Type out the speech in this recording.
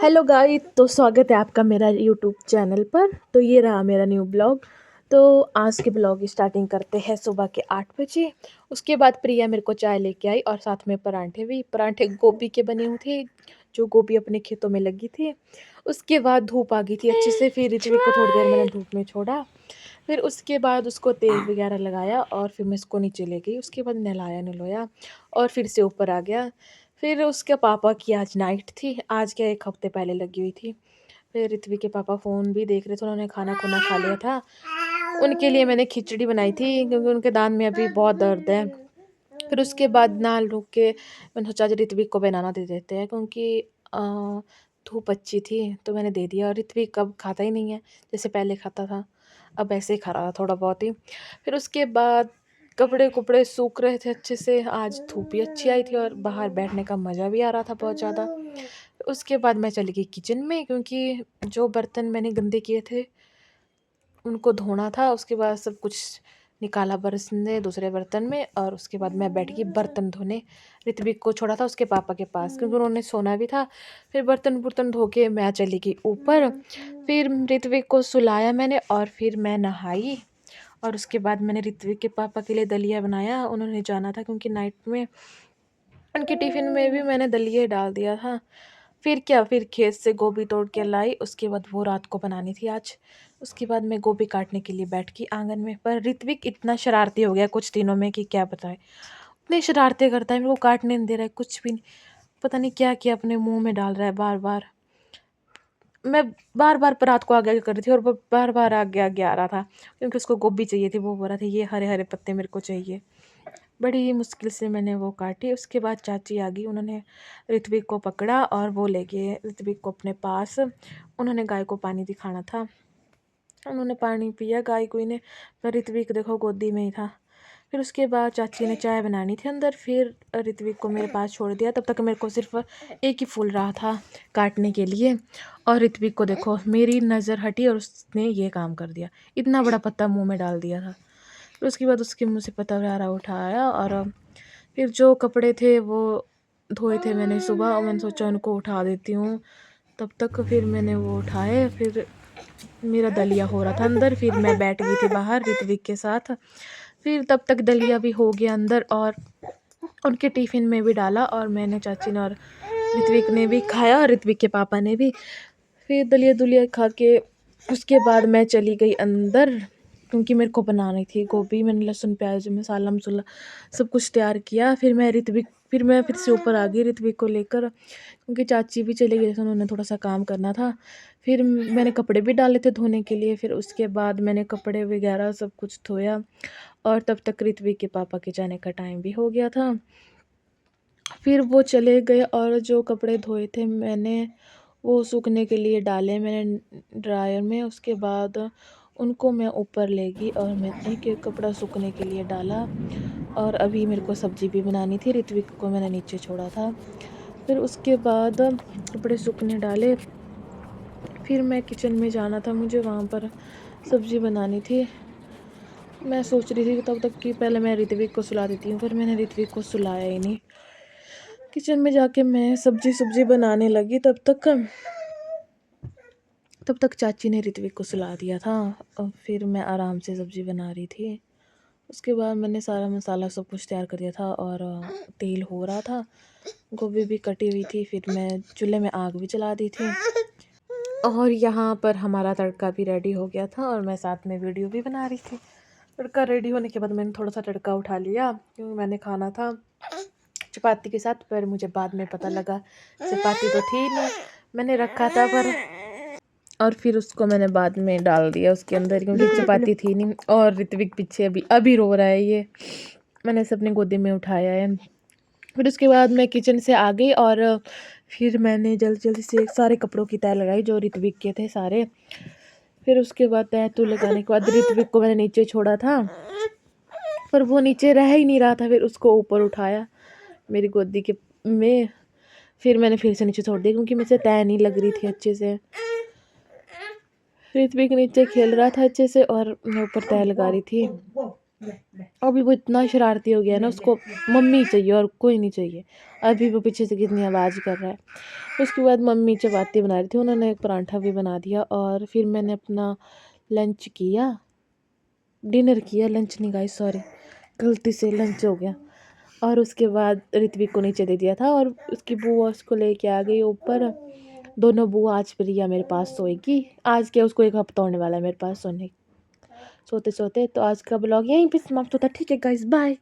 Hello guys, तो स्वागत है आपका मेरा यूट्यूब चैनल पर। तो ये रहा मेरा न्यू ब्लॉग। तो आज के ब्लॉग की स्टार्टिंग करते हैं सुबह के 8 बजे। उसके बाद प्रिया मेरे को चाय लेके आई और साथ में पराठे भी। पराठे गोभी के बने हुए थे, जो गोभी अपने खेतों में लगी थी। उसके बाद धूप आ गई थी अच्छे से, फिर ऋत्विक को थोड़ी देर मैंने धूप में छोड़ा। फिर उसके बाद उसको तेल वगैरह लगाया और फिर मैं इसको नीचे ले गई। उसके बाद नहलाया नहलाया और फिर से ऊपर आ गया। फिर उसके पापा की आज नाइट थी, आज क्या 1 हफ्ते पहले लगी हुई थी। फिर ऋत्विक के पापा फ़ोन भी देख रहे थे, उन्होंने खाना खुना खा लिया था। उनके लिए मैंने खिचड़ी बनाई थी क्योंकि उनके दाँत में अभी बहुत दर्द है। फिर उसके बाद नहा धो के मैंने सोचा आज ऋत्विक को बनाना दे देते हैं, क्योंकि धूप अच्छी थी तो मैंने दे दिया। और ऋत्विक अब खाता ही नहीं है जैसे पहले खाता था, अब ऐसे ही खा रहा था थोड़ा बहुत ही। फिर उसके बाद कपड़े सूख रहे थे अच्छे से, आज धूप भी अच्छी आई थी और बाहर बैठने का मज़ा भी आ रहा था बहुत ज़्यादा। उसके बाद मैं चली गई किचन में, क्योंकि जो बर्तन मैंने गंदे किए थे उनको धोना था। उसके बाद सब कुछ निकाला बरसने दूसरे बर्तन में, और उसके बाद मैं बैठ गई बर्तन धोने। ऋत्विक को छोड़ा था उसके पापा के पास क्योंकि उन्होंने सोना भी था। फिर बर्तन बुर्तन धो के मैं चली गई ऊपर। फिर ऋत्विक को सुलाया मैंने और फिर मैं नहाई। और उसके बाद मैंने ऋत्विक के पापा के लिए दलिया बनाया, उन्होंने जाना था क्योंकि नाइट में उनके टिफ़िन में भी मैंने दलिया डाल दिया था। फिर क्या, फिर खेत से गोभी तोड़ के लाई, उसके बाद वो रात को बनानी थी आज। उसके बाद मैं गोभी काटने के लिए बैठ गई आंगन में, पर ऋत्विक इतना शरारती हो गया कुछ दिनों में कि क्या बताएं। इतनी शरारतें करता है, मेरे को काटने नहीं दे रहा है कुछ भी नहीं। पता नहीं क्या क्या अपने मुंह में डाल रहा है बार बार। मैं बार बार रात को आगे आगे कर रही थी और वो बार बार आगे आगे आ रहा था क्योंकि उसको गोभी चाहिए थी। वो बोल रहा था ये हरे हरे पत्ते मेरे को चाहिए। बड़ी ही मुश्किल से मैंने वो काटी। उसके बाद चाची आ गई, उन्होंने ऋत्विक को पकड़ा और वो ले गए ऋत्विक को अपने पास। उन्होंने गाय को पानी दिखाना था, उन्होंने पानी पिया गाय को ने। पर ऋत्विक देखो गोदी में ही था। फिर उसके बाद चाची ने चाय बनानी थी अंदर, फिर ऋत्विक को मेरे पास छोड़ दिया। तब तक मेरे को सिर्फ एक ही फूल रहा था काटने के लिए, और ऋत्विक को देखो मेरी नज़र हटी और उसने ये काम कर दिया, इतना बड़ा पत्ता मुंह में डाल दिया था। फिर उसके बाद उसके मुँह से पत्ता वगैरह उठाया और फिर जो कपड़े थे वो धोए थे मैंने सुबह, और मैंने सोचा उनको उठा देती हूँ। तब तक फिर मैंने वो उठाए। फिर मेरा दलिया हो रहा था अंदर, फिर मैं बैठ गई थी बाहर ऋत्विक के साथ। फिर तब तक दलिया भी हो गया अंदर और उनके टिफ़िन में भी डाला, और मैंने, चाची ने और ऋत्विक ने भी खाया और ऋत्विक के पापा ने भी। फिर दलिया दुलिया खा के उसके बाद मैं चली गई अंदर, क्योंकि मेरे को बनानी थी गोभी। मैंने लहसुन प्याज मसाला मसाला सब कुछ तैयार किया। फिर मैं फिर से ऊपर आ गई ऋत्विक को लेकर, क्योंकि चाची भी चले गए थे, उन्होंने थोड़ा सा काम करना था। फिर मैंने कपड़े भी डाले थे धोने के लिए। फिर उसके बाद मैंने कपड़े वगैरह सब कुछ धोया, और तब तक ऋत्विक के पापा के जाने का टाइम भी हो गया था। फिर वो चले गए और जो कपड़े धोए थे मैंने वो सूखने के लिए डाले मैंने ड्रायर में। उसके बाद उनको मैं ऊपर ले गई और मैं एक एक कपड़ा सूखने के लिए डाला। और अभी मेरे को सब्ज़ी भी बनानी थी, ऋत्विक को मैंने नीचे छोड़ा था। फिर उसके बाद कपड़े सूखने डाले, फिर मैं किचन में जाना था मुझे, वहाँ पर सब्ज़ी बनानी थी। मैं सोच रही थी कि तब तक कि पहले मैं ऋत्विक को सुला देती हूँ, पर मैंने ऋत्विक को सुलाया ही नहीं। किचन में जाके मैं सब्ज़ी बनाने लगी, तब तक चाची ने ऋत्विक को सुला दिया था और फिर मैं आराम से सब्ज़ी बना रही थी। उसके बाद मैंने सारा मसाला सब कुछ तैयार कर दिया था और तेल हो रहा था, गोभी भी कटी हुई थी। फिर मैं चूल्हे में आग भी जला दी थी, और यहाँ पर हमारा तड़का भी रेडी हो गया था और मैं साथ में वीडियो भी बना रही थी। तड़का रेडी होने के बाद मैंने थोड़ा सा तड़का उठा लिया, क्योंकि मैंने खाना था चपाती के साथ। पर मुझे बाद में पता लगा चपाती तो थी नहीं, मैंने रखा था पर, और फिर उसको मैंने बाद में डाल दिया उसके अंदर, क्योंकि चपाती थी नहीं। और ऋत्विक पीछे अभी अभी रो रहा है, ये मैंने इसे अपनी गोदी में उठाया है। फिर उसके बाद मैं किचन से आ गई और फिर मैंने जल्दी जल्दी से सारे कपड़ों की तह लगाई जो ऋत्विक के थे सारे। फिर उसके बाद तह तो लगाने के बाद ऋत्विक को मैंने नीचे छोड़ा था, पर वो नीचे रह ही नहीं रहा था। फिर उसको ऊपर उठाया मेरी गोदी के में, फिर मैंने फिर से नीचे छोड़ दिया क्योंकि मुझसे तह नहीं लग रही थी अच्छे से। ऋत्विक नीचे खेल रहा था अच्छे से और मैं ऊपर तह लगा रही थी। अभी वो इतना शरारती हो गया है ना, उसको मम्मी चाहिए और कोई नहीं चाहिए। अभी वो पीछे से कितनी आवाज़ कर रहा है। उसके बाद मम्मी चपाती बना रही थी, उन्होंने एक पराठा भी बना दिया और फिर मैंने अपना लंच किया, डिनर किया, लंच नहीं गाइस सॉरी, गलती से लंच हो गया। और उसके बाद ऋत्विक को नीचे दे दिया था और उसकी बुआ उसको लेके आ गई ऊपर। दोनों बुआ आज प्रिया मेरे पास सोएगी, आज क्या उसको 1 हफ्ता होने वाला है मेरे पास सोने सोते-सोते। तो आज का ब्लॉग यहीं पे समाप्त होता है। ठीक है गाइस, बाय।